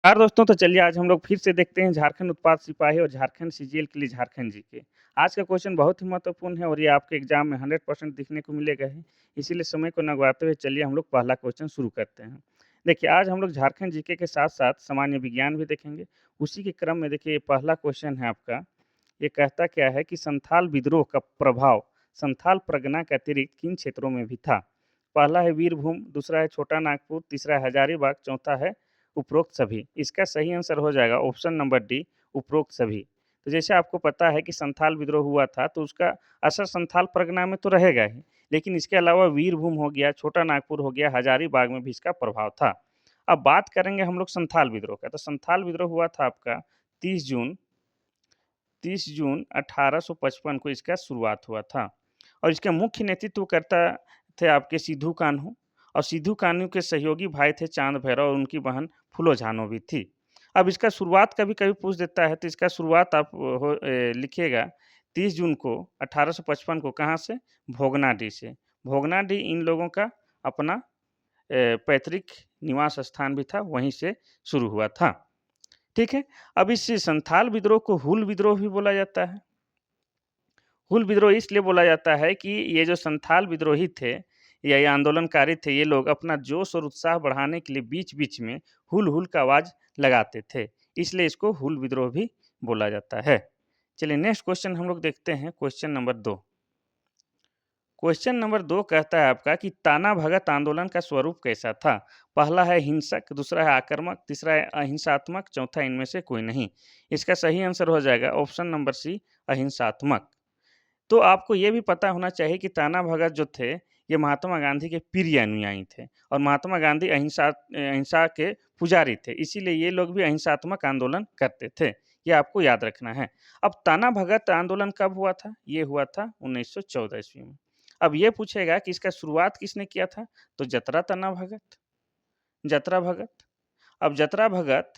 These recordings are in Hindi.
नमस्कार दोस्तों, तो चलिए आज हम लोग फिर से देखते हैं झारखंड उत्पाद सिपाही और झारखंड सीजीएल के लिए झारखंड जीके। आज का क्वेश्चन बहुत ही महत्वपूर्ण है और ये आपके एग्जाम में 100% दिखने को मिलेगा ही। इसीलिए समय को ना गवाते हुए चलिए हम लोग पहला क्वेश्चन शुरू करते हैं। देखिए आज हम लोग झारखंड जीके के साथ-साथ सामान्य विज्ञान भी देखेंगे। उसी के क्रम में देखिए ये पहला क्वेश्चन है आपका। ये कहता क्या है कि संथाल विद्रोह का प्रभाव संथाल परगना के अतिरिक्त किन क्षेत्रों में भी था? पहला है वीरभूम, दूसरा है छोटा नागपुर, तीसरा है हजारीबाग, चौथा है उपरोक्त सभी। इसका सही आंसर हो जाएगा ऑप्शन नंबर डी, उपरोक्त सभी। तो जैसे आपको पता है कि संथाल विद्रोह हुआ था, तो उसका असर संथाल परगना में तो रहेगा ही, लेकिन इसके अलावा वीरभूम हो गया, छोटा नागपुर हो गया, हजारीबाग में भी इसका प्रभाव था। अब बात करेंगे हम लोग संथाल विद्रोह का, तो संथाल विद्रोह हुआ था आपका 30 जून 30 जून 1855 को इसका शुरुआत हुआ था और इसका मुख्य नेतृत्वकर्ता थे आपके सिद्धू कान्हू और सिद्धू कान्हू के सहयोगी भाई थे चांद भैरव और उनकी बहन फूलो झानो भी थी। अब इसका शुरुआत कभी-कभी पूछ देता है, तो इसका शुरुआत आप लिखिएगा 30 जून को 1855 को कहाँ से? भोगनाडीह से। भोगनाडीह इन लोगों का अपना पैतृक निवास स्थान भी था, वहीं से शुरू हुआ था। ठीक है? अब इस संथाल विद्रोह को हूल विद्रोह भी बोला जाता है। हूल विद्रोह इसलिए बोला जाता है कि ये जो संथाल विद्रोही थे या ये आंदोलनकारी थे, ये लोग अपना जोश और उत्साह बढ़ाने के लिए बीच-बीच में हुल-हुल का आवाज़ लगाते थे। इसलिए इसको हूल विद्रोह भी बोला जाता है। चलिए नेक्स्ट क्वेश्चन हम लोग देखते हैं, क्वेश्चन नंबर 2। क्वेश्चन नंबर 2 कहता है आपका कि ताना भगत आंदोलन का स्वरूप कैसा था? पहला है हिंसक, दूसरा है आक्रामक, तीसरा है अहिंसात्मक, चौथा इनमें से कोई नहीं। इसका सही आंसर हो जाएगा ऑप्शन नंबर सी, अहिंसात्मक। तो आपको ये भी पता होना चाहिए कि ताना भगत जो थे, ये महात्मा गांधी के प्रिय अनुयायी थे और महात्मा गांधी अहिंसा के पुजारी थे। इसीलिए ये लोग भी अहिंसात्मक आंदोलन करते थे। ये आपको याद रखना है। अब ताना भगत आंदोलन कब हुआ था? ये हुआ था 1914 ईस्वी में। अब ये पूछेगा कि इसका शुरुआत किसने किया था? तो जतरा तन्ना भगत, जतरा भगत। अब जतरा भगत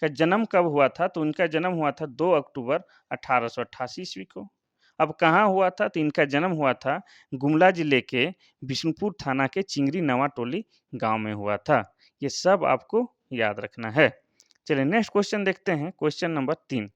का जन्म कब हुआ था? तो उनका जन्म हुआ था 2 अक्टूबर 1888 ईस्वी को। अब कहाँ हुआ था? तो इनका जन्म हुआ था गुमला जिले के बिशुनपुर थाना के चिंगरी नवा टोली गाँव में हुआ था। ये सब आपको याद रखना है। चलिए नेक्स्ट क्वेश्चन देखते हैं, क्वेश्चन नंबर 3।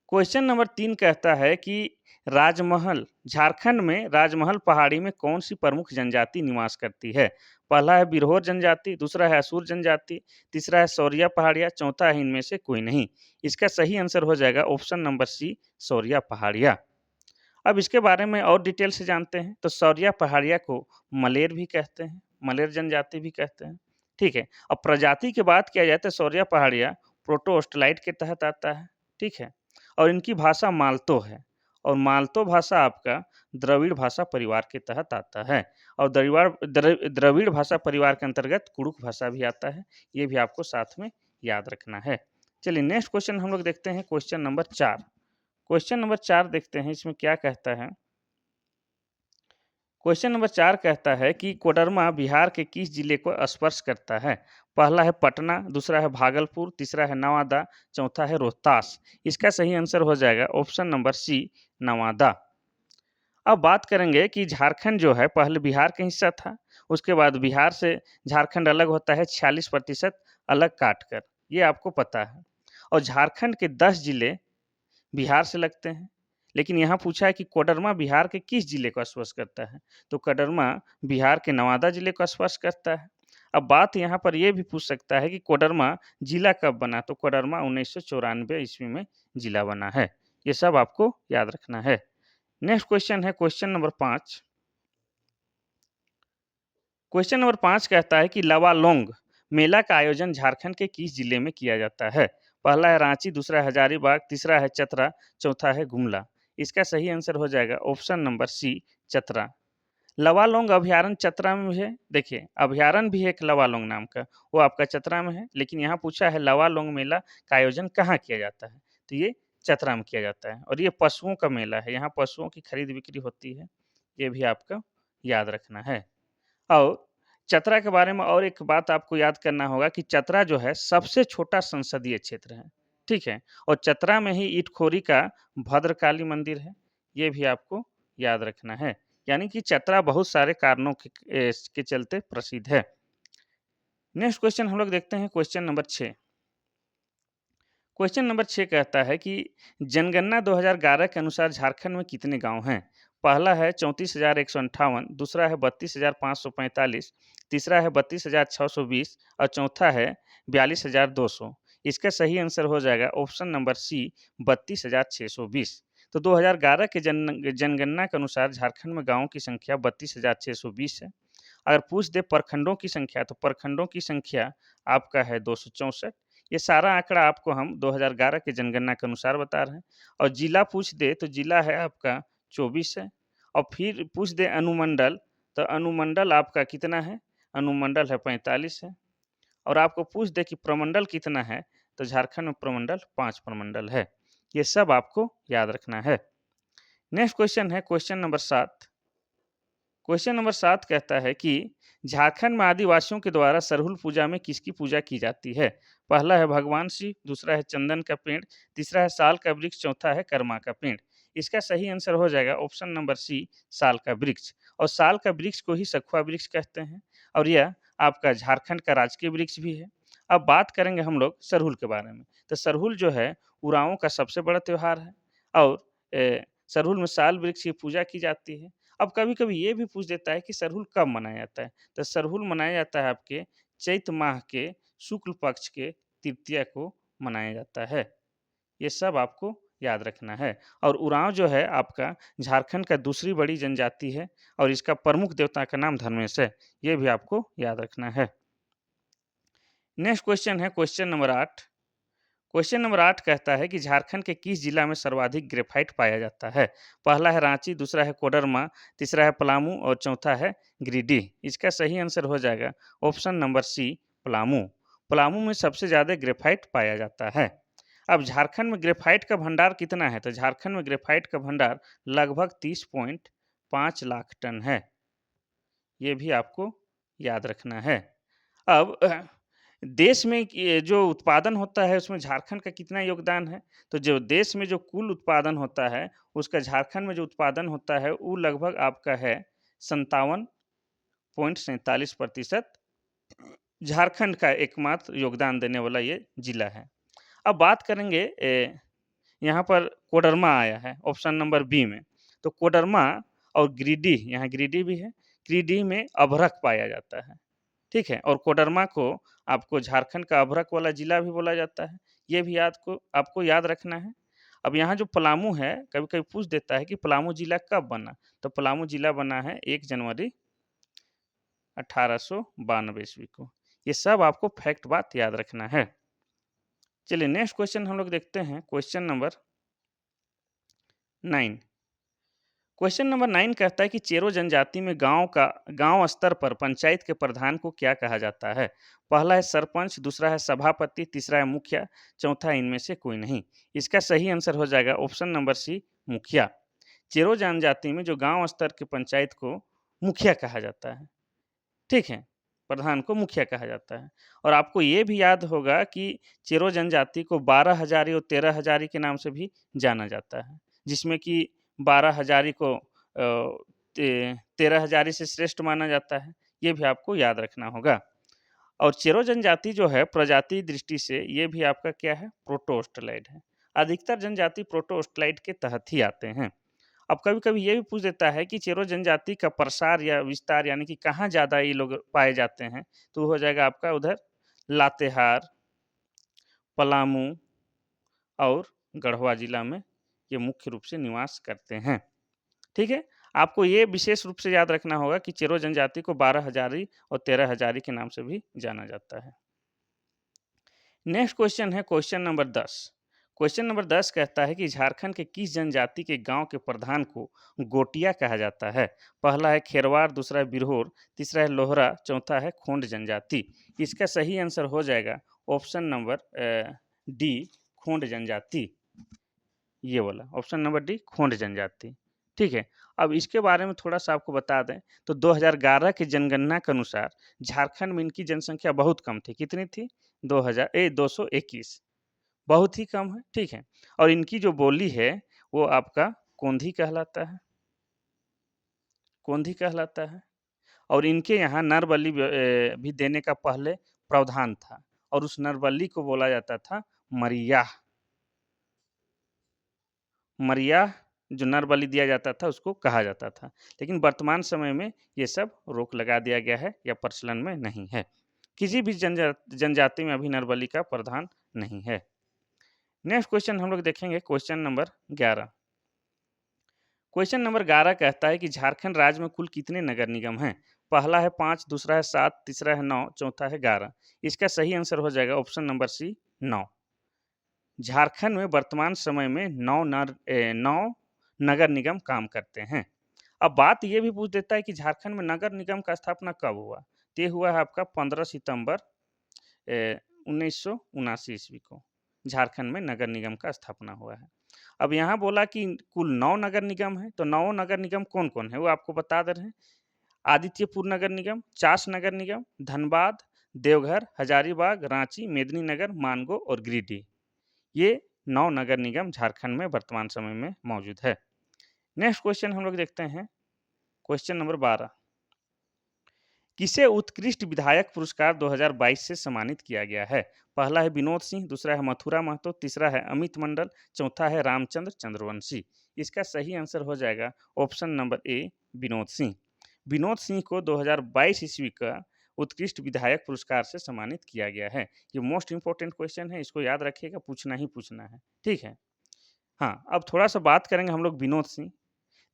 क्वेश्चन नंबर 3 कहता है कि राजमहल झारखंड में राजमहल पहाड़ी में कौन-सी प्रमुख जनजाति निवास करती है? पहला है बिरहोर जनजाति, दूसरा है असुर जनजाति, तीसरा है सौरिया पहाड़िया, चौथा है इनमें से कोई नहीं। इसका सही आंसर हो जाएगा ऑप्शन नंबर सी, सौरिया पहाड़िया। अब इसके बारे में और डिटेल से जानते हैं, तो सौरिया पहाड़िया को मलेर भी कहते हैं, मलेर जनजाति भी कहते हैं। ठीक है? अब प्रजाति की बात किया जाए तो सौरिया पहाड़िया प्रोटो-ऑस्ट्रलाइड के तहत आता है। ठीक है? और इनकी भाषा मालतो है और मालतो भाषा आपका द्रविड़ भाषा परिवार के तहत आता है और द्रविड़ भाषा परिवार के अंतर्गत कुड़ुक भाषा भी आता है। ये भी आपको साथ में याद रखना है। चलिए नेक्स्ट क्वेश्चन हम लोग देखते हैं, क्वेश्चन नंबर 4। क्वेश्चन नंबर 4 देखते हैं, इसमें क्या कहता है? क्वेश्चन नंबर 4 कहता है कि कोडरमा बिहार के किस जिले को स्पर्श करता है? पहला है पटना, दूसरा है भागलपुर, तीसरा है नवादा, चौथा है रोहतास। इसका सही आंसर हो जाएगा ऑप्शन नंबर सी, नवादा। अब बात करेंगे कि झारखंड जो है पहले बिहार का हिस्सा था, उसके बाद बिहार से झारखंड अलग होता है 46% अलग काट कर, ये आपको पता है। और झारखंड के 10 जिले बिहार से लगते हैं। लेकिन यहाँ पूछा है कि कोडरमा बिहार के किस जिले को स्पर्श करता है? तो कोडरमा बिहार के नवादा जिले को स्पर्श करता है। अब बात यहाँ पर ये भी पूछ सकता है कि कोडरमा जिला कब बना? तो कोडरमा 1994 ईस्वी में जिला बना है। ये सब आपको याद रखना है। नेक्स्ट क्वेश्चन है क्वेश्चन नंबर 5। क्वेश्चन नंबर 5 कहता है कि लवालोंग मेला का आयोजन झारखंड के किस जिले में किया जाता है? पहला है रांची, दूसरा है हजारीबाग, तीसरा है चतरा, चौथा है गुमला। इसका सही आंसर हो जाएगा ऑप्शन नंबर सी, चतरा। लवालोंग अभयारण्य चतरा में भी है। देखिए अभयारण्य भी है एक लवालोंग नाम का, वो आपका चतरा में है, लेकिन यहाँ पूछा है लवालोंग मेला का आयोजन कहाँ किया जाता है? तो ये चतरा में किया जाता है और ये पशुओं का मेला है, यहाँ पशुओं की खरीद बिक्री होती है। ये भी आपको याद रखना है। और चतरा के बारे में और एक बात आपको याद करना होगा कि चतरा जो है सबसे छोटा संसदीय क्षेत्र है, ठीक है? और चतरा में ही इटखोरी का भद्रकाली मंदिर है, ये भी आपको याद रखना है। यानी कि चतरा बहुत सारे कारणों के चलते प्रसिद्ध है। नेक्स्ट क्वेश्चन हम लोग देखते हैं क्वेश्चन नंबर 6। क्वेश्चन नंबर 6 कहता है कि जनगणना 2011 के अनुसार झारखंड में कितने गांव हैं? पहला है 34,158, दूसरा है 32,545, तीसरा है 32,620 और चौथा है 42,200। इसका सही आंसर हो जाएगा ऑप्शन नंबर सी 32,620। तो 2011 के जनगणना के अनुसार झारखंड में गांवों की संख्या 32,620 है। अगर पूछ दे प्रखंडों की संख्या, तो प्रखंडों की संख्या आपका है 264। ये सारा आंकड़ा आपको हम 2011 के जनगणना के अनुसार बता रहे हैं। और जिला पूछ दे तो जिला है आपका 24 है। और फिर पूछ दे अनुमंडल, तो अनुमंडल आपका कितना है? अनुमंडल है 45 है। और आपको पूछ दे कि प्रमंडल कितना है, तो झारखंड में प्रमंडल 5 प्रमंडल है। ये सब आपको याद रखना है। नेक्स्ट क्वेश्चन है क्वेश्चन नंबर 7। क्वेश्चन नंबर 7 कहता है कि झारखंड में आदिवासियों के द्वारा सरहुल पूजा में किसकी पूजा की जाती है? पहला है भगवान शिव, दूसरा है चंदन का पेड़, तीसरा है साल का वृक्ष, चौथा है कर्मा का पेड़। इसका सही आंसर हो जाएगा ऑप्शन नंबर सी साल का वृक्ष। और साल का वृक्ष को ही सखुआ वृक्ष कहते हैं। और यह आपका झारखंड का राजकीय वृक्ष भी है। अब बात करेंगे हम लोग सरहुल के बारे में। तो सरहुल जो है उरांव का सबसे बड़ा त्यौहार है। और सरहुल में साल वृक्ष की पूजा की जाती है। अब कभी-कभी ये भी पूछ देता है कि सरहुल कब मनाया जाता है? तो सरहुल मनाया जाता है आपके चैत माह के शुक्ल पक्ष के तृतीया को मनाया जाता है। ये सब आपको याद रखना है। और उरांव जो है आपका झारखंड का दूसरी बड़ी जनजाति है और इसका प्रमुख देवता का नाम धर्मेश है। ये भी आपको याद रखना है। नेक्स्ट क्वेश्चन है क्वेश्चन नंबर 8। क्वेश्चन नंबर 8 कहता है कि झारखंड के किस जिला में सर्वाधिक ग्रेफाइट पाया जाता है? पहला है रांची, दूसरा है कोडरमा, तीसरा है पलामू और चौथा है गिरिडीह। इसका सही आंसर हो जाएगा option number C Palamu. Palamu में सबसे ज़्यादा ग्रेफाइट पाया जाता है। अब झारखंड में ग्रेफाइट का भंडार कितना है? तो झारखंड में ग्रेफाइट का भंडार लगभग 30.5 लाख टन है। ये भी आपको याद रखना है। अब देश में ये जो उत्पादन होता है उसमें झारखंड का कितना योगदान है? तो जो देश में जो कुल उत्पादन होता है, उसका झारखंड में जो उत्पादन होता है वो लगभग आपका है 57.47%। झारखंड का एकमात्र योगदान देने वाला ये जिला है। अब बात करेंगे यहाँ पर कोडरमा आया है ऑप्शन नंबर बी में। तो कोडरमा और गिरिडीह, यहाँ गिरिडीह भी है, गिरिडीह में अभ्रक पाया जाता है। ठीक है? और कोडरमा को आपको झारखंड का अभ्रक वाला जिला भी बोला जाता है। ये भी आपको याद रखना है। अब यहाँ जो पलामू है, कभी-कभी पूछ देता है कि पलामू जिला कब बना? तो पलामू जिला बना है 1 जनवरी 1892 ईस्वी को। ये सब आपको फैक्ट बात याद रखना है। चलिए नेक्स्ट क्वेश्चन हम लोग देखते हैं क्वेश्चन नंबर 9। क्वेश्चन नंबर 9 कहता है कि चेरो जनजाति में गांव स्तर पर पंचायत के प्रधान को क्या कहा जाता है? पहला है सरपंच, दूसरा है सभापति, तीसरा है मुखिया, चौथा इनमें से कोई नहीं। इसका सही आंसर हो जाएगा ऑप्शन नंबर सी मुखिया। चेरो जनजाति में जो गांव स्तर के पंचायत को मुखिया कहा जाता है। ठीक है? प्रधान को मुखिया कहा जाता है। और आपको ये भी याद होगा कि चेरो जनजाति को 12 हज़ारी और 13 हज़ारी के नाम से भी जाना जाता है। जिसमें कि 12 हज़ारी को 13 हज़ारी से श्रेष्ठ माना जाता है। ये भी आपको याद रखना होगा। और चेरो जनजाति जो है प्रजाति दृष्टि से ये भी आपका क्या है? प्रोटोस्टलाइड है। अधिकतर जनजाति प्रोटोस्टलाइड के तहत ही आते हैं। अब कभी-कभी ये भी पूछ देता है कि चेरो जनजाति का प्रसार या विस्तार यानी कि कहाँ ज़्यादा ये लोग पाए जाते हैं? तो हो जाएगा आपका उधर लातेहार, पलामू और गढ़वा जिला में ये मुख्य रूप से निवास करते हैं। ठीक है? आपको ये विशेष रूप से याद रखना होगा कि चेरो जनजाति को 12 हज़ारी और 13 हज़ारी के नाम से भी जाना जाता है। नेक्स्ट क्वेश्चन है क्वेश्चन नंबर 10। क्वेश्चन नंबर 10 कहता है कि झारखंड के किस जनजाति के गांव के प्रधान को गोटिया कहा जाता है? पहला है खेरवार, दूसरा है बिरहोर, तीसरा है लोहरा, चौथा है खोंड जनजाति। इसका सही आंसर हो जाएगा ऑप्शन नंबर डी खोंड जनजाति। ये वाला ऑप्शन नंबर डी खोंड जनजाति। ठीक है? अब इसके बारे में थोड़ा-सा आपको बता दें तो 2011 की जनगणना के अनुसार झारखंड में इनकी जनसंख्या बहुत कम थी। कितनी थी? 221। बहुत ही कम है, ठीक है? और इनकी जो बोली है वो आपका कोंधी कहलाता है। कोंधी कहलाता है। और इनके यहाँ नर बलि भी देने का पहले प्रावधान था और उस नरबली को बोला जाता था मरियाह। मरियाह जो नर बलि दिया जाता था उसको कहा जाता था। लेकिन वर्तमान समय में ये सब रोक लगा दिया गया है या प्रचलन में नहीं है। किसी भी जनजाति में अभी नर बलि का प्रावधान नहीं है। नेक्स्ट क्वेश्चन हम लोग देखेंगे क्वेश्चन नंबर 11। क्वेश्चन नंबर 11 कहता है कि झारखंड राज्य में कुल कितने नगर निगम हैं? पहला है 5, दूसरा है 7, तीसरा है 9, चौथा है 11। इसका सही आंसर हो जाएगा ऑप्शन नंबर सी 9। झारखंड में वर्तमान समय में 9 नगर निगम काम करते हैं। अब बात ये भी पूछ देता है कि झारखंड में नगर निगम का स्थापना कब हुआ? तो ये हुआ है आपका 15 सितंबर 1979 ईस्वी को झारखंड में नगर निगम का स्थापना हुआ है। अब यहाँ बोला कि कुल 9 नगर निगम है, तो 9 नगर निगम कौन कौन है वो आपको बता दे रहे हैं। आदित्यपुर नगर निगम, चास नगर निगम, धनबाद, देवघर, हजारीबाग, रांची, मेदिनीनगर, मानगो और गिरिडीह। ये 9 नगर निगम झारखंड में वर्तमान समय में मौजूद है। नेक्स्ट क्वेश्चन हम लोग देखते हैं क्वेश्चन नंबर 12। किसे उत्कृष्ट विधायक पुरस्कार 2022 से सम्मानित किया गया है? पहला है विनोद सिंह, दूसरा है मथुरा महतो, तीसरा है अमित मंडल, चौथा है रामचंद्र चंद्रवंशी। इसका सही आंसर हो जाएगा option number A Vinod Singh. Vinod Singh को 2022 ईस्वी का उत्कृष्ट विधायक पुरस्कार से सम्मानित किया गया है। ये मोस्ट इंपॉर्टेंट क्वेश्चन है, इसको याद रखिएगा, पूछना ही पूछना है। ठीक है। हाँ, अब थोड़ा सा बात करेंगे हम लोग विनोद सिंह।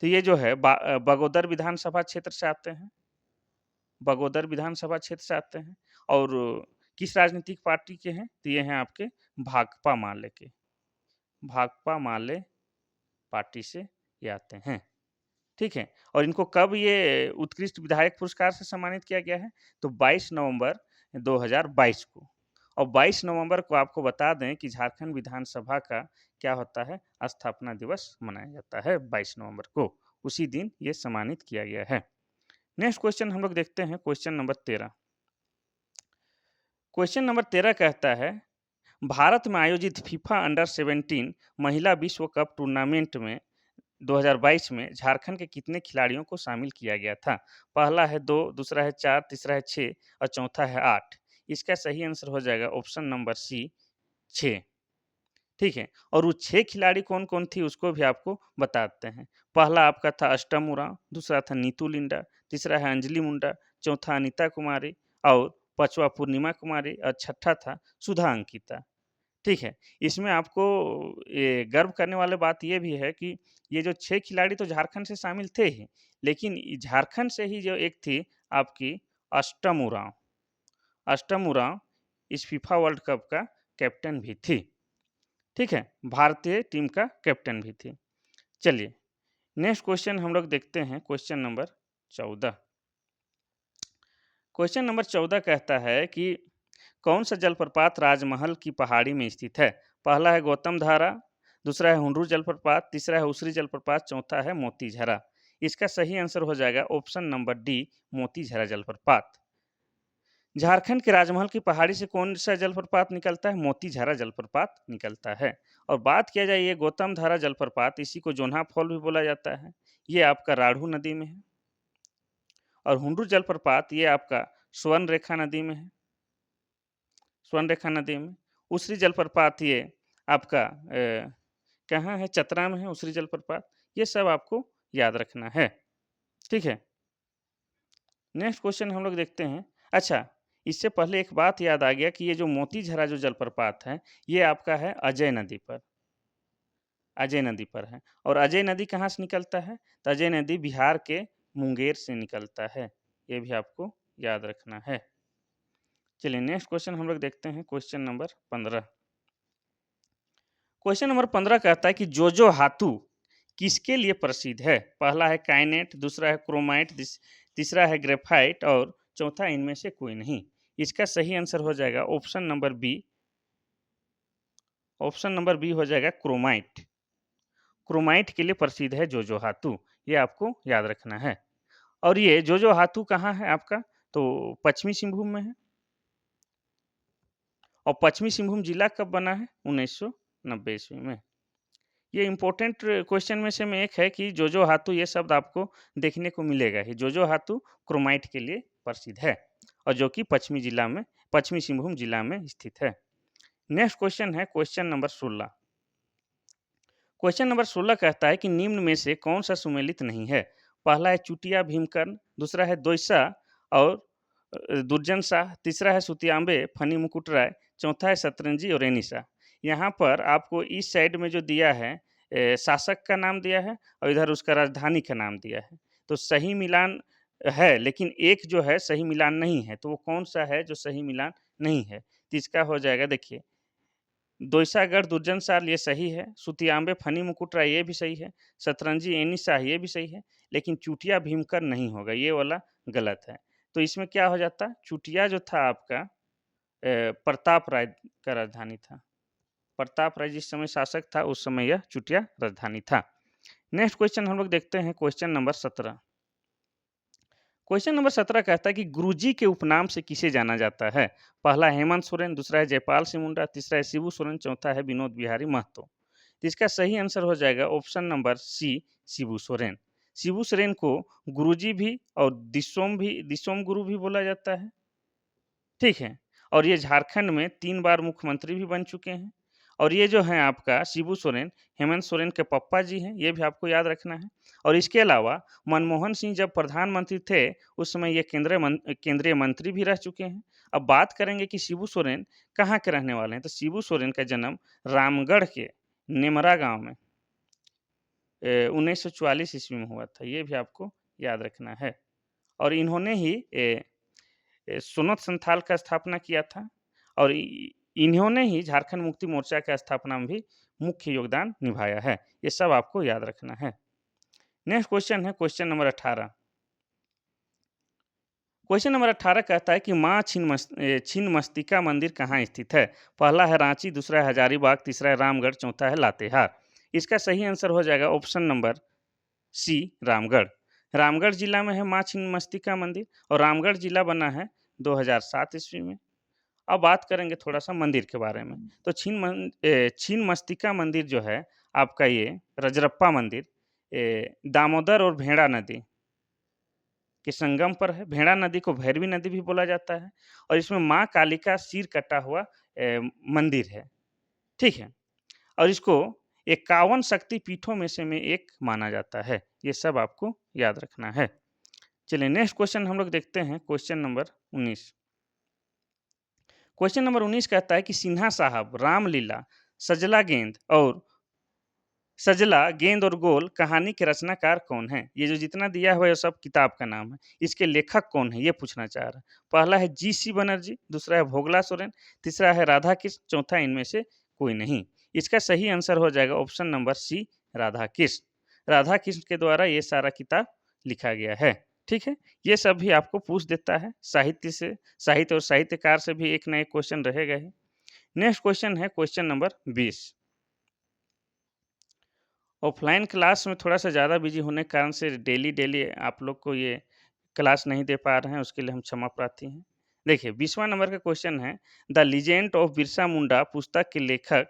तो ये जो है बगोदर विधानसभा क्षेत्र से आते हैं। बगोदर विधानसभा क्षेत्र से आते हैं और किस राजनीतिक पार्टी के हैं? तो ये हैं आपके भाकपा माले के। भाकपा माले पार्टी से ये आते हैं। ठीक है। और इनको कब ये उत्कृष्ट विधायक पुरस्कार से सम्मानित किया गया है? तो 22 नवंबर 2022 को। और 22 नवंबर को आपको बता दें कि झारखंड विधानसभा का क्या होता है? स्थापना दिवस मनाया जाता है 22 नवंबर को। उसी दिन ये सम्मानित किया गया है। नेक्स्ट क्वेश्चन हम लोग देखते हैं क्वेश्चन नंबर 13। क्वेश्चन नंबर 13 कहता है भारत में आयोजित फीफा अंडर 17 महिला विश्व कप टूर्नामेंट में 2022 में झारखंड के कितने खिलाड़ियों को शामिल किया गया था? पहला है 2, दूसरा है 4, तीसरा है 6 और चौथा है 8। इसका सही आंसर हो जाएगा ऑप्शन नंबर सी 6। ठीक है। और वो 6 खिलाड़ी कौन-कौन थी उसको भी आपको बताते हैं। पहला आपका था अष्टम उरांव, दूसरा था नीतू लिंडा, तीसरा है अंजलि मुंडा, चौथा अनीता कुमारी और पाँचवा पूर्णिमा कुमारी और छठा था सुधा अंकिता। ठीक है। इसमें आपको ये गर्व करने वाली बात ये भी है कि ये जो 6 खिलाड़ी तो झारखंड से शामिल थे ही, लेकिन झारखंड से ही जो एक थी आपकी अष्टम उरांव। अष्टम उरांव इस फीफा वर्ल्ड कप का कैप्टन भी थी। ठीक है। भारतीय टीम का कैप्टन भी थी। चलिए नेक्स्ट क्वेश्चन हम लोग देखते हैं क्वेश्चन नंबर 14। क्वेश्चन नंबर 14 कहता है कि कौन सा जलप्रपात राजमहल की पहाड़ी में स्थित है? पहला है गौतम धारा, दूसरा है हुंडरू जलप्रपात, तीसरा है उसरी जलप्रपात, चौथा है मोतीझरा। इसका सही आंसर हो जाएगा ऑप्शन नंबर डी मोतीझरा जलप्रपात। झारखंड के राजमहल की पहाड़ी से कौन सा जलप्रपात निकलता है? मोतीझरा जलप्रपात निकलता है। और बात किया जाए ये गौतम धारा जलप्रपात, इसी को जोन्हा फॉल भी बोला जाता है। ये आपका राढ़ू नदी में है। और हुंडरू जलप्रपात ये आपका स्वर्ण रेखा नदी में है। स्वर्ण रेखा नदी में। उसरी जलप्रपात ये आपका कहाँ है? चतरा में है उसरी जलप्रपात। ये सब आपको याद रखना है। ठीक है। नेक्स्ट क्वेश्चन हम लोग देखते हैं। अच्छा, इससे पहले एक बात याद आ गया कि ये जो मोतीझरा जो जलप्रपात है, ये आपका है अजय नदी पर। अजय नदी पर है। और अजय नदी कहाँ से निकलता है? तो अजय नदी बिहार के मुंगेर से निकलता है। ये भी आपको याद रखना है। चलिए नेक्स्ट क्वेश्चन हम लोग देखते हैं क्वेश्चन नंबर 15। क्वेश्चन नंबर 15 कहता है कि जोजो हाथू किसके लिए प्रसिद्ध है? पहला है काइनेट, दूसरा है क्रोमाइट, तीसरा है ग्रेफाइट और चौथा इनमें से कोई नहीं। इसका सही आंसर हो जाएगा option number B. Option number B हो जाएगा क्रोमाइट। क्रोमाइट के लिए प्रसिद्ध है जोजो हाथू। ये आपको याद रखना है। और ये जोजो हाथू कहाँ है आपका? तो पश्चिमी सिंहभूम में है। और पश्चिमी सिंहभूम जिला कब बना है? 1990 ईस्वी में। ये इम्पोर्टेंट क्वेश्चन में से में एक है कि जोजो हाथू ये शब्द आपको देखने को मिलेगा ही। जोजो हाथू क्रोमाइट के लिए प्रसिद्ध है और जो कि पश्चिमी जिला में पश्चिमी सिंहभूम जिला में स्थित है। नेक्स्ट क्वेश्चन है क्वेश्चन नंबर 16। क्वेश्चन नंबर 16 कहता है कि निम्न में से कौन सा सुमेलित नहीं है? पहला है चुटिया भीमकर्ण, दूसरा है दोइसा और दुर्जन शाह, तीसरा है सुतियांबे फनी मुकुटराय, चौथा है शतरंजी और रेनिसा। यहाँ पर आपको इस साइड में जो दिया है शासक का नाम दिया है और इधर उसका राजधानी का नाम दिया है। तो सही मिलान है, लेकिन एक जो है सही मिलान नहीं है, तो वो कौन सा है जो सही मिलान नहीं है? तो इसका हो जाएगा, देखिए, दोइसागढ़ दुर्जन शाह ये सही है, सुतियांबे फनी मुकुटराय ये भी सही है, शतरंजी एनी शाह ये भी सही है, लेकिन चुटिया भीमकर नहीं होगा, ये वाला गलत है। तो इसमें क्या हो जाता? चुटिया जो था आपका प्रताप राय का राजधानी था। प्रताप राय जिस समय शासक था उस समय यह चुटिया राजधानी था। नेक्स्ट क्वेश्चन हम लोग देखते हैं क्वेश्चन नंबर 17। क्वेश्चन नंबर 17 कहता है कि गुरुजी के उपनाम से किसे जाना जाता है? पहला हेमंत सोरेन, दूसरा है जयपाल सिंह मुंडा, तीसरा है शिबू सोरेन, चौथा है विनोद बिहारी महतो। तो इसका सही आंसर हो जाएगा option number C, Shibu Soren. Shibu Soren को गुरुजी भी और दिसोम गुरु भी बोला जाता है, ठीक है। और ये झारखंड में 3 बार मुख्यमंत्री भी बन चुके हैं। और ये जो है आपका शिबू सोरेन, हेमंत सोरेन के पप्पा जी हैं, ये भी आपको याद रखना है। और इसके अलावा मनमोहन सिंह जब प्रधानमंत्री थे, उस समय ये केंद्रीय मंत्री भी रह चुके हैं। अब बात करेंगे कि शिबू सोरेन कहाँ के रहने वाले हैं, तो शिबू सोरेन का जन्म रामगढ़ के नेमरा गाँव में 1944 ईस्वी में हुआ था, ये भी आपको याद रखना है। और इन्होंने ही सुन्नत संथाल का स्थापना किया था और इन्होंने ही झारखंड मुक्ति मोर्चा का स्थापना में भी मुख्य योगदान निभाया है। ये सब आपको याद रखना है। नेक्स्ट क्वेश्चन है क्वेश्चन नंबर 18। क्वेश्चन नंबर 18 कहता है कि माँ छिन्नमस्तिका मंदिर कहाँ स्थित है? पहला है रांची, दूसरा है हजारीबाग, तीसरा है रामगढ़, चौथा है लातेहार। इसका सही आंसर हो जाएगा option number C, Ramgarh. Ramgarh जिला में है माँ छिन्नमस्तिका मंदिर और रामगढ़ जिला बना है 2007 ईस्वी में। अब बात करेंगे थोड़ा-सा मंदिर के बारे में। तो छिन्नमस्तिका मंदिर जो है आपका, ये रजरप्पा मंदिर दामोदर और भेड़ा नदी के संगम पर है। भेड़ा नदी को भैरवी नदी भी बोला जाता है और इसमें माँ काली का सिर कटा हुआ मंदिर है, ठीक है। और इसको 51 शक्ति पीठों में एक माना जाता है। ये सब आपको याद रखना है। चलिए नेक्स्ट क्वेश्चन हम लोग देखते हैं क्वेश्चन नंबर 19। क्वेश्चन नंबर 19 कहता है कि सिन्हा साहब रामलीला सजला गेंद और गोल कहानी के रचनाकार कौन है? ये जो जितना दिया हुआ है सब किताब का नाम है। इसके लेखक कौन है ये पूछना चाह रहा है। पहला है जी.सी. बनर्जी, दूसरा है भोगला सोरेन, तीसरा है राधा कृष्ण, चौथा इनमें से कोई नहीं। इसका सही आंसर हो जाएगा option number C, Radha Krishna. Radha Krishna के द्वारा ये सारा किताब लिखा गया है, ठीक है। ये सब भी आपको पूछ देता है, साहित्य और साहित्यकार से भी एक ना एक क्वेश्चन रहेगा ही। नेक्स्ट क्वेश्चन है क्वेश्चन नंबर 20। ऑफलाइन क्लास में थोड़ा-सा ज़्यादा बिज़ी होने के कारण से डेली आप लोग को ये क्लास नहीं दे पा रहे हैं, उसके लिए हम क्षमा प्रार्थी हैं। देखिए 20वां नंबर का क्वेश्चन है, the legend of Birsa Munda पुस्तक के लेखक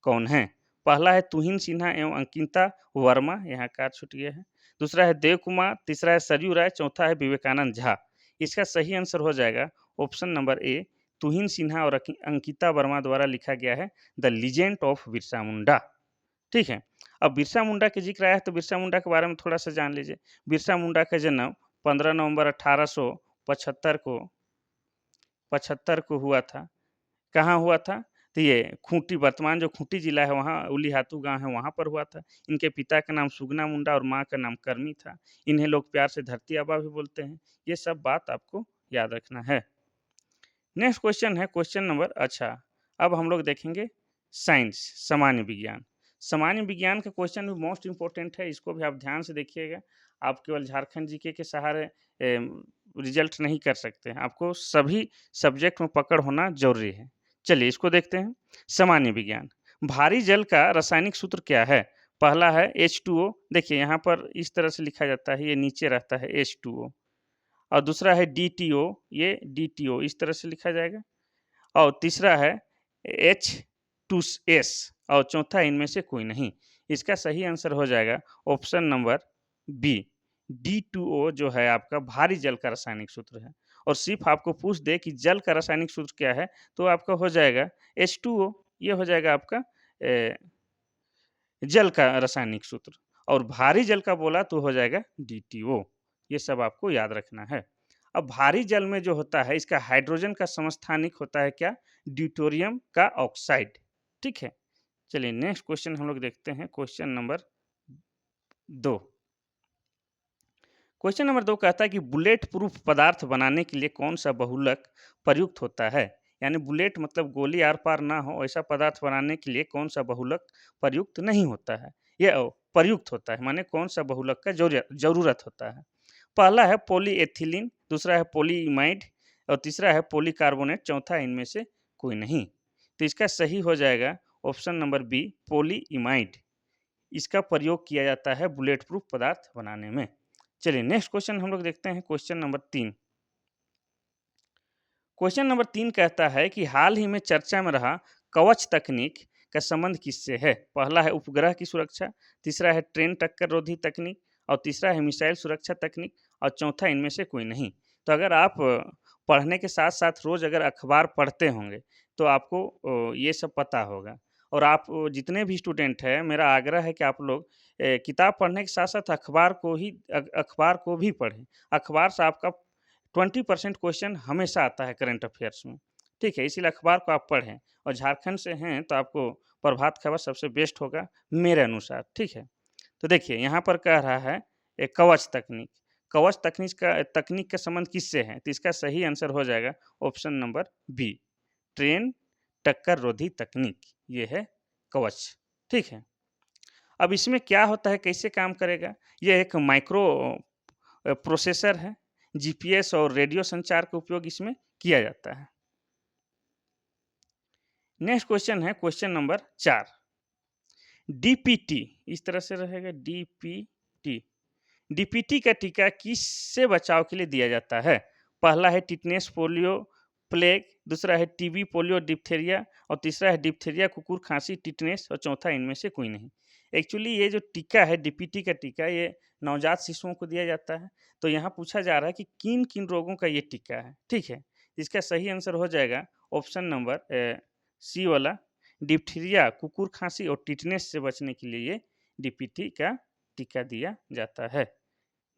कौन हैं? पहला है तुहिन सिन्हा एवं अंकिता वर्मा, यहाँ कार छूट गया है। दूसरा है देव कुमार, तीसरा है सरयू राय, चौथा है विवेकानंद झा। इसका सही आंसर हो जाएगा ऑप्शन नंबर ए, तुहिन सिन्हा और अंकिता वर्मा द्वारा लिखा गया है the legend of Birsa Munda, ठीक है। अब बिरसा मुंडा के ज़िक्र आया है तो बिरसा मुंडा के बारे में थोड़ा-सा जान लीजिए। बिरसा मुंडा का जन्म 15 नवंबर 1875 को हुआ था। कहाँ हुआ था? तो ये खूंटी, वर्तमान जो खूंटी जिला है वहाँ उलीहातू गाँव है वहाँ पर हुआ था। इनके पिता का नाम सुगना मुंडा और माँ का नाम करमी था। इन्हें लोग प्यार से धरती आबा भी बोलते हैं। ये सब बात आपको याद रखना है। नेक्स्ट क्वेश्चन है क्वेश्चन नंबर, अच्छा, अब हम लोग देखेंगे साइंस, सामान्य विज्ञान। सामान्य विज्ञान का क्वेश्चन भी मोस्ट इम्पोर्टेंट है, इसको भी आप ध्यान से देखिएगा। आप केवल झारखंड जीके के सहारे रिजल्ट नहीं कर सकते हैं, आपको सभी सब्जेक्ट में पकड़ होना ज़रूरी है। चलिए इसको देखते हैं। सामान्य विज्ञान, भारी जल का रासायनिक सूत्र क्या है? पहला है H2O, देखिए यहाँ पर इस तरह से लिखा जाता है, ये नीचे रहता है H2O। और दूसरा है DTO, ये DTO इस तरह से लिखा जाएगा। और तीसरा है H2S और चौथा इनमें से कोई नहीं। इसका सही आंसर हो जाएगा ऑप्शन नंबर बी, D2O जो है आपका भारी जल का रासायनिक सूत्र है। और सिर्फ आपको पूछ दे कि जल का रासायनिक सूत्र क्या है, तो आपका हो जाएगा H2O। ये हो जाएगा आपका जल का रासायनिक सूत्र। और भारी जल का बोला तो हो जाएगा DTO। ये सब आपको याद रखना है। अब भारी जल में जो होता है, इसका हाइड्रोजन का समस्थानिक होता है क्या? ड्यूटेरियम का ऑक्साइड। ठीक है, चलिए नेक्स्ट क्वेश्चन हम लोग देखते हैं, क्वेश्चन नंबर 2। क्वेश्चन नंबर 2 कहता है कि बुलेट प्रूफ पदार्थ बनाने के लिए कौन सा बहुलक प्रयुक्त होता है? यानी बुलेट मतलब गोली आर पार ना हो, ऐसा पदार्थ बनाने के लिए कौन सा बहुलक प्रयुक्त नहीं होता है? यह प्रयुक्त होता है, माने कौन सा बहुलक का जरूरत होता है? पहला है पॉलीएथिलीन, दूसरा है पॉलीइमाइड और तीसरा है पॉलीकार्बोनेट, चौथा इनमें से कोई नहीं। तो इसका सही हो जाएगा ऑप्शन नंबर बी, पॉलीइमाइड। इसका प्रयोग किया जाता है बुलेट प्रूफ पदार्थ बनाने में। चलिए नेक्स्ट क्वेश्चन हम लोग देखते हैं, क्वेश्चन नंबर 3। क्वेश्चन नंबर 3 कहता है कि हाल ही में चर्चा में रहा कवच तकनीक का संबंध किससे है? पहला है उपग्रह की सुरक्षा, तीसरा है ट्रेन टक्कर रोधी तकनीक और तीसरा है मिसाइल सुरक्षा तकनीक और चौथा इनमें से कोई नहीं। तो अगर आप पढ़ने के साथ साथ रोज अगर अखबार पढ़ते होंगे तो आपको ये सब पता होगा। और आप जितने भी स्टूडेंट हैं, मेरा आग्रह है कि आप लोग किताब पढ़ने के साथ साथ अखबार को भी पढ़ें। अखबार से आपका 20% क्वेश्चन हमेशा आता है करंट अफेयर्स में। ठीक है, इसीलिए अखबार को आप पढ़ें। और झारखंड से हैं तो आपको प्रभात खबर सबसे बेस्ट होगा मेरे अनुसार। ठीक है, तो देखिए यहाँ पर कह रहा है कवच तकनीक। कवच तकनीक का संबंध किससे है? तो इसका सही आंसर हो जाएगा ऑप्शन नंबर बी, ट्रेन टक्कर रोधी तकनीक। ये है कवच। ठीक है, अब इसमें क्या होता है, कैसे काम करेगा? ये एक माइक्रो प्रोसेसर है। जीपीएस और रेडियो संचार का उपयोग इसमें किया जाता है। नेक्स्ट क्वेश्चन है क्वेश्चन नंबर 4। डीपीटी इस तरह से रहेगा, डीपीटी। डीपीटी का टीका किससे बचाव के लिए दिया जाता है? पहला है टिटनेस, पोलियो, प्लेग, दूसरा है टीबी, पोलियो, डिप्थेरिया और तीसरा है डिप्थेरिया, कुकुर खांसी, टिटनेस और चौथा इनमें से कोई नहीं। एक्चुअली ये जो टीका है, डीपीटी का टीका, ये नवजात शिशुओं को दिया जाता है। तो यहाँ पूछा जा रहा है कि किन किन रोगों का ये टीका है। ठीक है, इसका सही आंसर हो जाएगा ऑप्शन नंबर सी वाला, डिप्थीरिया, कुकुर खांसी और टिटनेस से बचने के लिए ये डीपीटी का टीका दिया जाता है।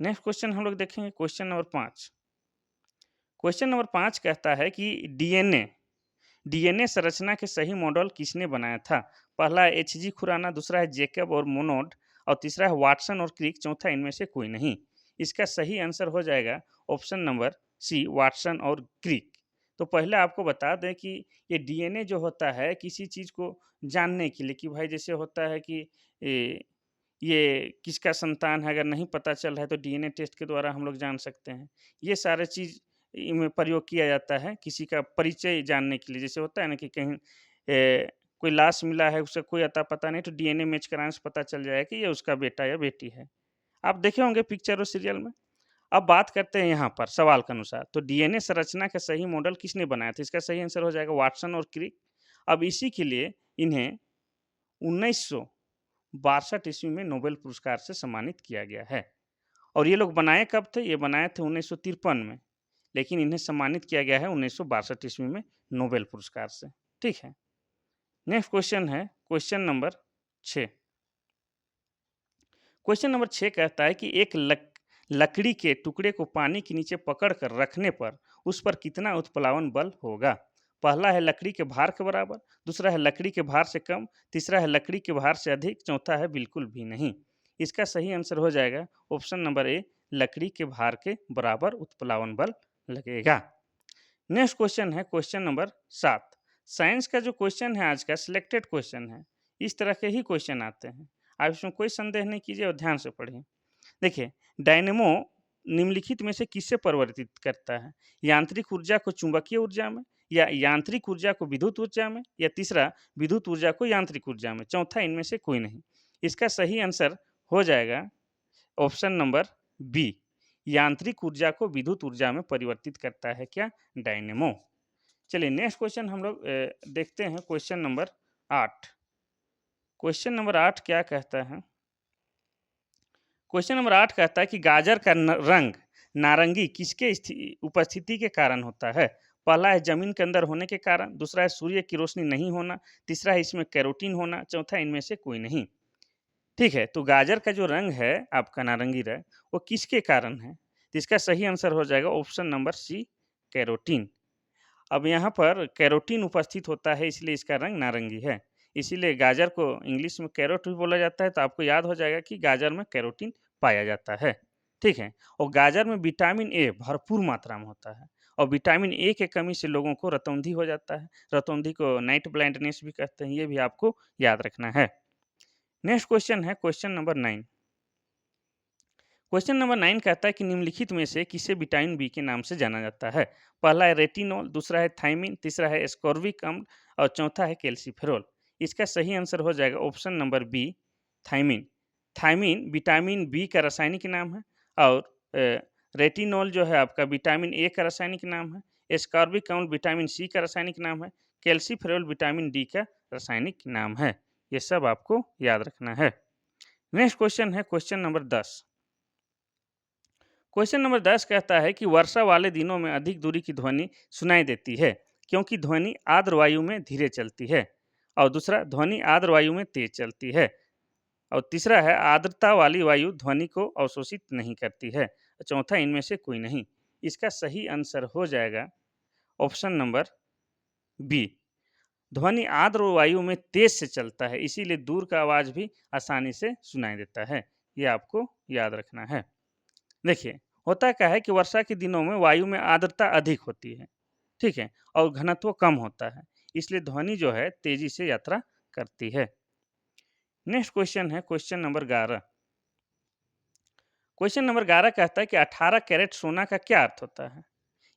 नेक्स्ट क्वेश्चन हम लोग देखेंगे, क्वेश्चन नंबर 5। क्वेश्चन नंबर 5 कहता है कि डीएनए संरचना के सही मॉडल किसने बनाया था? पहला है एचजी खुराना, दूसरा है जेकब और मोनोड और तीसरा है वाटसन और क्रिक, चौथा इनमें से कोई नहीं। इसका सही आंसर हो जाएगा ऑप्शन नंबर सी, वाटसन और क्रिक। तो पहले आपको बता दें कि ये डीएनए जो होता है किसी चीज़ को जानने के लिए, कि भाई जैसे होता है कि ये किसका संतान है, अगर नहीं पता चल रहा है तो डीएनए टेस्ट के द्वारा हम लोग जान सकते हैं। ये सारे चीज़ में प्रयोग किया जाता है किसी का परिचय जानने के लिए। जैसे होता है ना कि कहीं कोई लाश मिला है, उसका कोई अता पता नहीं, तो डीएनए मैच कराने से पता चल जाएगा कि ये उसका बेटा या बेटी है। आप देखे होंगे पिक्चर और सीरियल में। अब बात करते हैं यहाँ पर सवाल के अनुसार, तो डीएनए संरचना का सही मॉडल किसने बनाया था? इसका सही आंसर हो जाएगा वाटसन और क्रिक। अब इसी के लिए इन्हें 1962 ईस्वी में नोबेल पुरस्कार से सम्मानित किया गया है। और ये लोग बनाए कब थे? ये बनाए थे 1953 में, लेकिन इन्हें सम्मानित किया गया है 1962 ईस्वी में नोबेल पुरस्कार से। ठीक है, नेक्स्ट क्वेश्चन है क्वेश्चन नंबर 6। क्वेश्चन नंबर 6 कहता है कि एक लकड़ी के टुकड़े को पानी के नीचे पकड़ कर रखने पर उस पर कितना उत्प्लावन बल होगा? पहला है लकड़ी के भार के बराबर, दूसरा है लकड़ी के भार से कम, तीसरा है लकड़ी के भार से अधिक, चौथा है बिल्कुल भी नहीं। इसका सही आंसर हो जाएगा ऑप्शन नंबर ए, लकड़ी के भार के बराबर उत्प्लावन बल लगेगा। नेक्स्ट क्वेश्चन है क्वेश्चन नंबर 7। साइंस का जो क्वेश्चन है आज का सिलेक्टेड क्वेश्चन है। इस तरह के ही क्वेश्चन आते हैं, आप इसमें कोई संदेह नहीं कीजिए और ध्यान से पढ़िए। देखिए, डायनेमो निम्नलिखित में से किससे परिवर्तित करता है? यांत्रिक ऊर्जा को चुंबकीय ऊर्जा में, या यांत्रिक ऊर्जा को विद्युत ऊर्जा में, या तीसरा विद्युत ऊर्जा को यांत्रिक ऊर्जा में, चौथा इनमें से कोई नहीं। इसका सही आंसर हो जाएगा ऑप्शन नंबर बी, यांत्रिक ऊर्जा को विद्युत ऊर्जा में परिवर्तित करता है क्या? डायनेमो। चलिए नेक्स्ट क्वेश्चन हम लोग देखते हैं, क्वेश्चन नंबर 8। क्वेश्चन नंबर 8 क्या कहता है? क्वेश्चन नंबर 8 कहता है कि गाजर का रंग नारंगी किसके उपस्थिति के कारण होता है? पहला है जमीन के अंदर होने के कारण, दूसरा है सूर्य की रोशनी नहीं होना, तीसरा है इसमें कैरोटीन होना, चौथा इनमें से कोई नहीं। ठीक है, तो गाजर का जो रंग है आपका नारंगी रंग, वो किसके कारण है? तो इसका सही आंसर हो जाएगा ऑप्शन नंबर सी, कैरोटीन। अब यहाँ पर कैरोटीन उपस्थित होता है इसलिए इसका रंग नारंगी है। इसीलिए गाजर को इंग्लिश में कैरोट भी बोला जाता है, तो आपको याद हो जाएगा कि गाजर में कैरोटीन पाया जाता है। ठीक है? और गाजर में विटामिन ए भरपूर मात्रा में होता है और विटामिन ए के कमी से लोगों को रतौंधी हो जाता है। रतौंधी को नाइट ब्लाइंडनेस भी कहते हैं, ये भी आपको याद रखना है। नेक्स्ट क्वेश्चन है क्वेश्चन नंबर 9। क्वेश्चन नंबर 9 कहता है कि निम्नलिखित में से किसे विटामिन बी के नाम से जाना जाता है? पहला है रेटिनॉल, दूसरा है थायमिन, तीसरा है एस्कॉर्बिक अम्ल और चौथा है कैल्सिफेरॉल। इसका सही आंसर हो जाएगा option number B, thiamine. Thiamine vitamin B का रासायनिक नाम है और रेटिनॉल जो है आपका विटामिन ए का रासायनिक नाम है। एस्कॉर्बिक अम्ल विटामिन सी का रासायनिक नाम है। कैल्सिफेरॉल विटामिन डी का रासायनिक नाम है। ये सब आपको याद रखना है। नेक्स्ट क्वेश्चन है क्वेश्चन नंबर 10। क्वेश्चन नंबर 10 कहता है कि वर्षा वाले दिनों में अधिक दूरी की ध्वनि सुनाई देती है क्योंकि ध्वनि आर्द्र वायु में धीरे चलती है। और दूसरा, ध्वनि आर्द्र वायु में तेज चलती है। और तीसरा है आर्द्रता वाली वायु ध्वनि को अवशोषित नहीं करती है। चौथा इनमें से कोई नहीं। इसका सही आंसर हो जाएगा ऑप्शन नंबर बी। ध्वनि आर्द्र वायु में तेज से चलता है, इसीलिए दूर का आवाज भी आसानी से सुनाई देता है। ये आपको याद रखना है। देखिए, होता क्या है कि वर्षा के दिनों में वायु में आर्द्रता अधिक होती है, ठीक है, और घनत्व कम होता है, इसलिए ध्वनि जो है तेजी से यात्रा करती है। नेक्स्ट क्वेश्चन है क्वेश्चन नंबर 11। क्वेश्चन नंबर 11 कहता है कि 18 कैरेट सोना का क्या अर्थ होता है?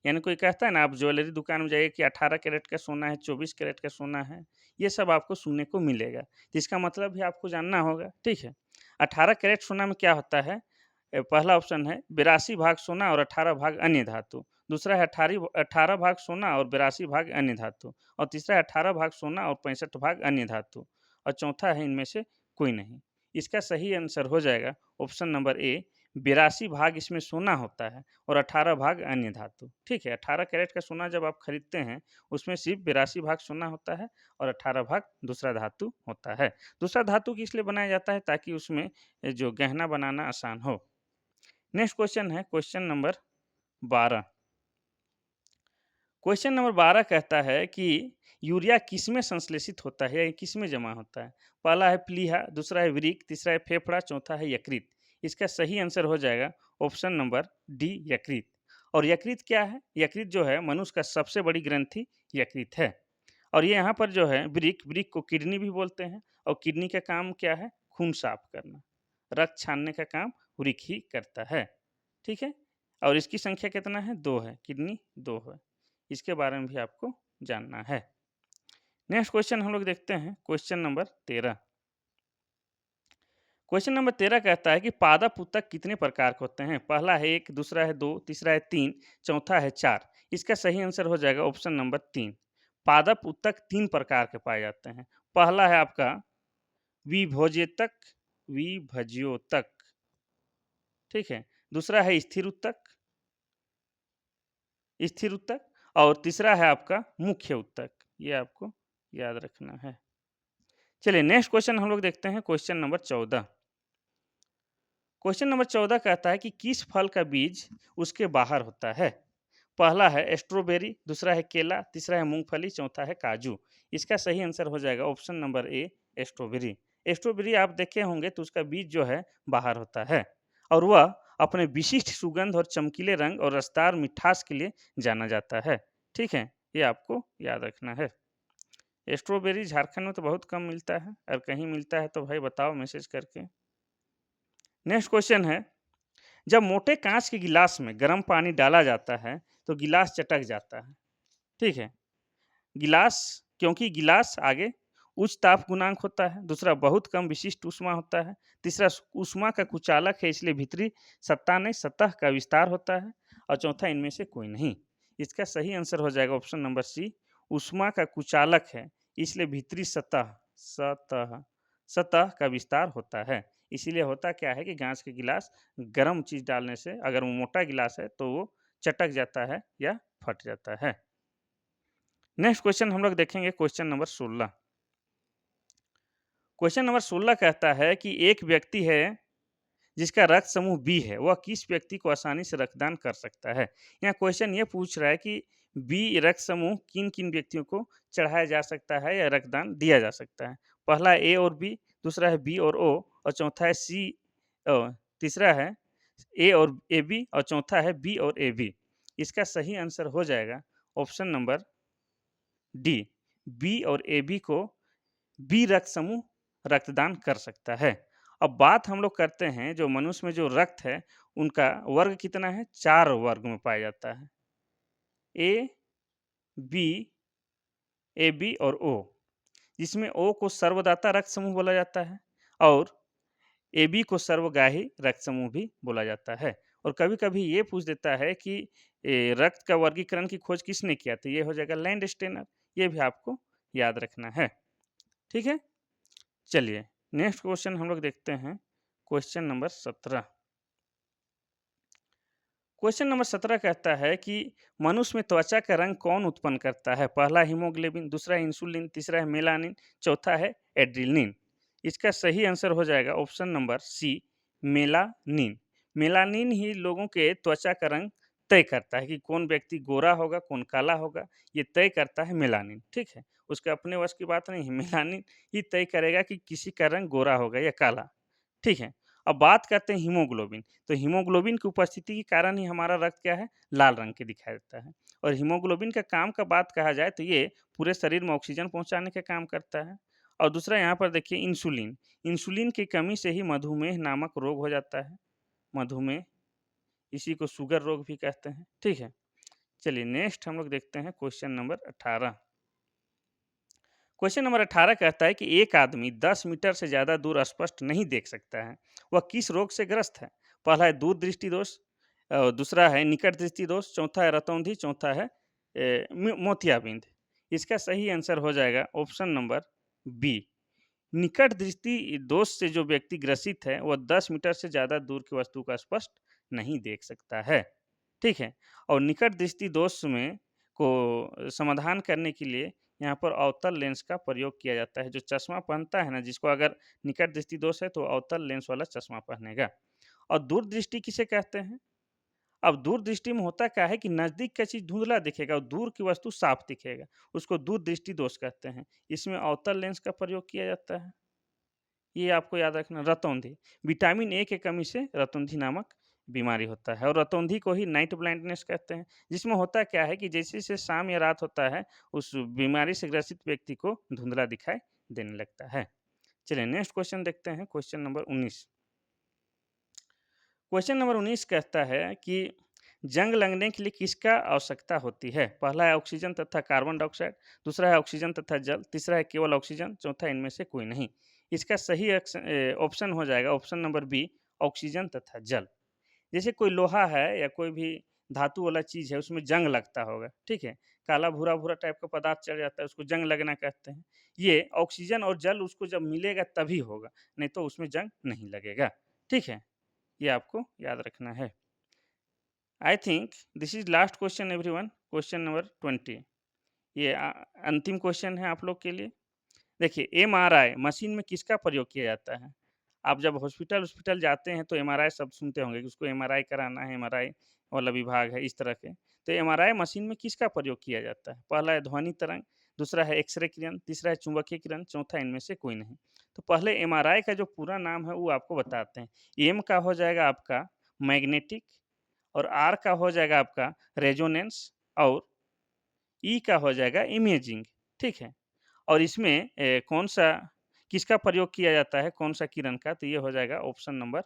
यानी कोई कहता है ना, आप ज्वेलरी दुकान में जाइए कि 18 कैरेट का सोना है, 24 कैरेट का सोना है, ये सब आपको सुनने को मिलेगा। तो इसका मतलब भी आपको जानना होगा, ठीक है। 18 कैरेट सोना में क्या होता है? पहला ऑप्शन है 82 भाग सोना और 18 भाग अन्य धातु। दूसरा है 18 भाग सोना और 82 भाग अन्य धातु। और तीसरा है 18 भाग सोना और 65 भाग अन्य धातु। और चौथा है इनमें से कोई नहीं। इसका सही आंसर हो जाएगा ऑप्शन नंबर ए, 82 भाग इसमें सोना होता है और 18 भाग अन्य धातु। ठीक है, 18 कैरेट का सोना जब आप खरीदते हैं, उसमें सिर्फ 82 भाग सोना होता है और 18 भाग दूसरा धातु होता है। दूसरा धातु किस लिए बनाया जाता है? ताकि उसमें जो गहना बनाना आसान हो। नेक्स्ट क्वेश्चन है क्वेश्चन नंबर 12। क्वेश्चन नंबर 12 कहता है कि यूरिया किसमें संश्लेषित होता है या किसमें जमा होता है? पहला है प्लीहा, दूसरा है वृक्क, तीसरा है फेफड़ा, चौथा है यकृत। इसका सही आंसर हो जाएगा ऑप्शन नंबर डी, यकृत। और यकृत क्या है? यकृत जो है मनुष्य का सबसे बड़ी ग्रंथि यकृत है। और ये यहाँ पर जो है वृक्क, वृक्क को किडनी भी बोलते हैं और किडनी का काम क्या है? खून साफ करना, रक्त छानने का काम वृक्क ही करता है। ठीक है, और इसकी संख्या कितना है? 2 है, किडनी 2 है। इसके बारे में भी आपको जानना है। नेक्स्ट क्वेश्चन हम लोग देखते हैं क्वेश्चन नंबर 13। क्वेश्चन नंबर 13 कहता है कि पादप उत्तक कितने प्रकार के होते हैं? पहला है 1, दूसरा है 2, तीसरा है 3, चौथा है 4। इसका सही आंसर हो जाएगा ऑप्शन नंबर 3। पादप उत्तक 3 प्रकार के पाए जाते हैं। पहला है आपका विभोजेतक, विभज्योतक, ठीक है। दूसरा है स्थिर उत्तक, स्थिर उत्तक, और तीसरा है आपका मुख्य उत्तक। ये आपको याद रखना है। चलिए नेक्स्ट क्वेश्चन हम लोग देखते हैं क्वेश्चन नंबर 14। क्वेश्चन नंबर 14 कहता है कि किस फल का बीज उसके बाहर होता है? पहला है स्ट्रॉबेरी, दूसरा है केला, तीसरा है मूंगफली, चौथा है काजू। इसका सही आंसर हो जाएगा option number A, strawberry. Strawberry आप देखे होंगे तो उसका बीज जो है बाहर होता है और वह अपने विशिष्ट सुगंध और चमकीले रंग और रसदार मिठास के लिए जाना जाता है। ठीक है, ये आपको याद रखना है। स्ट्रॉबेरी झारखंड में तो बहुत कम मिलता है, और कहीं मिलता है तो भाई बताओ मैसेज करके। नेक्स्ट क्वेश्चन है, जब मोटे कांच के गिलास में गर्म पानी डाला जाता है तो गिलास चटक जाता है। ठीक है, गिलास, क्योंकि गिलास आगे उच्च ताप गुणांक होता है, दूसरा बहुत कम विशिष्ट ऊष्मा होता है, तीसरा ऊष्मा का कुचालक है इसलिए भीतरी सत्ता नहीं सतह का विस्तार होता है, और चौथा इनमें से कोई नहीं। इसका सही आंसर हो जाएगा ऑप्शन नंबर सी, ऊष्मा का कुचालक है इसलिए भीतरी सतह सतह सतह का विस्तार होता है। इसीलिए होता क्या है कि काँच के गिलास गर्म चीज़ डालने से अगर वो मोटा गिलास है तो वो चटक जाता है या फट जाता है। नेक्स्ट क्वेश्चन हम लोग देखेंगे क्वेश्चन नंबर 16। क्वेश्चन नंबर 16 कहता है कि एक व्यक्ति है जिसका रक्त समूह बी है, वह किस व्यक्ति को आसानी से रक्तदान कर सकता है? यहाँ क्वेश्चन ये पूछ रहा है कि बी रक्त समूह किन-किन व्यक्तियों को चढ़ाया जा सकता है या रक्तदान दिया जा सकता है? पहला ए और बी, दूसरा है बी और ओ और चौथा है सी तीसरा है ए और ए बी और चौथा है बी और ए बी। इसका सही आंसर हो जाएगा ऑप्शन नंबर डी, बी और ए बी को बी रक्त समूह रक्तदान कर सकता है। अब बात हम लोग करते हैं जो मनुष्य में जो रक्त है उनका वर्ग कितना है? 4 वर्ग में पाया जाता है। ए, बी, ए बी और ओ। जिसमें ओ को सर्वदाता रक्त समूह बोला जाता है और ए बी को सर्वगाही रक्त समूह भी बोला जाता है। और कभी-कभी ये पूछ देता है कि रक्त का वर्गीकरण की खोज किसने किया? तो ये हो जाएगा लैंडस्टेनर। ये भी आपको याद रखना है। ठीक है? चलिए नेक्स्ट क्वेश्चन हम लोग देखते हैं क्वेश्चन नंबर 17। क्वेश्चन नंबर 17 कहता है कि मनुष्य में त्वचा का रंग कौन उत्पन्न करता है? पहला हीमोग्लोबिन, दूसरा इंसुलिन, तीसरा है मेलानिन, चौथा है एड्रिनलिन। इसका सही आंसर हो जाएगा option number C, melanin. Melanin ही लोगों के त्वचा का रंग तय करता है कि कौन व्यक्ति गोरा होगा, कौन काला होगा, ये तय करता है मेलानिन। ठीक है, उसके अपने वश की बात नहीं है, मेलानिन ही तय करेगा कि किसी का रंग गोरा होगा या काला। ठीक है, अब बात करते हैं हीमोग्लोबिन। तो हीमोग्लोबिन की उपस्थिति के कारण ही हमारा रक्त क्या है? लाल रंग के दिखाई देता है। और हीमोग्लोबिन का काम का बात कहा जाए तो ये पूरे शरीर में ऑक्सीजन पहुँचाने का काम करता है। और दूसरा यहाँ पर देखिए इंसुलिन, इंसुलिन की कमी से ही मधुमेह नामक रोग हो जाता है। मधुमेह, इसी को शुगर रोग भी कहते हैं। ठीक है, चलिए नेक्स्ट हम लोग देखते हैं क्वेश्चन नंबर 18। क्वेश्चन नंबर 18 कहता है कि एक आदमी 10 मीटर से ज़्यादा दूर स्पष्ट नहीं देख सकता है। वह किस रोग से ग्रस्त है? पहला है दूर दृष्टि दोष, दूसरा है निकट दृष्टि दोष, चौथा है रतौंधी, चौथा है मोतियाबिंद। इसका सही आंसर हो जाएगा ऑप्शन नंबर बी। निकट दृष्टि दोष से जो व्यक्ति ग्रसित है वह 10 मीटर से ज़्यादा दूर की वस्तु का स्पष्ट नहीं देख सकता है। ठीक है, और निकट दृष्टि दोष में को समाधान करने के लिए यहाँ पर अवतल लेंस का प्रयोग किया जाता है। जो चश्मा पहनता है ना, जिसको अगर निकट दृष्टि दोष है तो अवतल लेंस वाला चश्मा पहनेगा। और दूरदृष्टि किसे कहते हैं? अब दूरदृष्टि में होता क्या है कि नज़दीक का चीज़ धुंधला दिखेगा और दूर की वस्तु साफ दिखेगा। उसको दूरदृष्टि दोष कहते हैं। इसमें अवतल लेंस का प्रयोग किया जाता है। ये आपको याद रखना। रतौंधी, विटामिन ए की कमी से रतौंधी नामक बीमारी होता है और रतौंधी को ही नाइट ब्लाइंडनेस कहते हैं। जिसमें होता क्या है कि जैसे-जैसे शाम या रात होता है, उस बीमारी से ग्रसित व्यक्ति को धुंधला दिखाई देने लगता है। चलिए नेक्स्ट क्वेश्चन देखते हैं, क्वेश्चन नंबर 19। क्वेश्चन नंबर 19 कहता है कि जंग लगने के लिए किसका आवश्यकता होती है? पहला है ऑक्सीजन तथा कार्बन डाइऑक्साइड, दूसरा है ऑक्सीजन तथा जल, तीसरा है केवल ऑक्सीजन, चौथा इनमें से कोई नहीं। इसका सही ऑप्शन हो जाएगा ऑप्शन नंबर बी, ऑक्सीजन तथा जल। जैसे कोई लोहा है या कोई भी धातु वाला चीज़ है, उसमें जंग लगता होगा, ठीक है? काला भूरा-भूरा टाइप का पदार्थ चढ़ जाता है, उसको जंग लगना कहते हैं। ये ऑक्सीजन और जल उसको जब मिलेगा तभी होगा, नहीं तो उसमें जंग नहीं लगेगा, ठीक है? ये आपको याद रखना है। I think this is last question everyone, question number 20। ये अंतिम क्वेश्चन है आप लोग के लिए। देखिए एमआरआई मशीन में किसका प्रयोग किया जाता है? आप जब हॉस्पिटल जाते हैं तो एमआरआई शब्द सुनते होंगे कि उसको एमआरआई कराना है, एमआरआई वाला विभाग है, इस तरह के। तो एमआरआई मशीन में किसका प्रयोग किया जाता है? पहला है ध्वनि तरंग, दूसरा है एक्स-रे किरण, तीसरा है चुंबकीय किरण, चौथा इनमें से कोई नहीं। तो पहले एमआरआई का जो पूरा नाम है वो आपको बताते हैं। एम का हो जाएगा आपका मैग्नेटिक और आर का हो जाएगा आपका रेजोनेंस और ई का हो जाएगा इमेजिंग, ठीक है? और इसमें कौन-सा किसका प्रयोग किया जाता है, कौन-सा किरण का? तो ये हो जाएगा ऑप्शन नंबर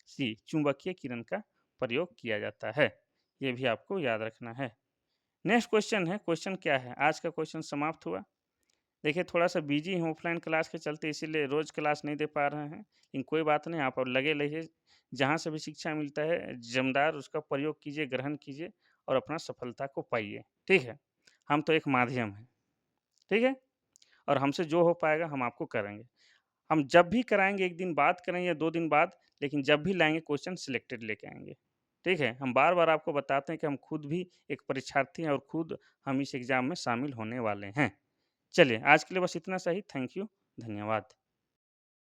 सी, चुंबकीय किरण का प्रयोग किया जाता है। ये भी आपको याद रखना है। नेक्स्ट क्वेश्चन है, क्वेश्चन क्या है? आज का क्वेश्चन समाप्त हुआ। देखिए थोड़ा-सा बिज़ी हूँ ऑफ़लाइन क्लास के चलते इसीलिए रोज़ क्लास नहीं दे पा रहे हैं। लेकिन कोई बात नहीं, आप अब लगे रहिए। जहाँ से भी शिक्षा मिलता है जमदार उसका प्रयोग कीजिए, ग्रहण कीजिए और अपना सफलता को पाइए। ठीक है? हम तो एक माध्यम हैं। ठीक है? और हमसे जो हो पाएगा हम आपको करेंगे। हम जब भी कराएँगे 1 दिन बाद करें या 2 दिन बाद, लेकिन जब भी लाएँगे क्वेश्चन सिलेक्टेड लेके आएँगे। ठीक है? हम बार-बार आपको बताते हैं कि हम खुद भी एक परीक्षार्थी हैं और खुद हम इस एग्ज़ाम में शामिल होने वाले हैं। चलिए, आज के लिए बस इतना सा ही। थैंक यू, धन्यवाद।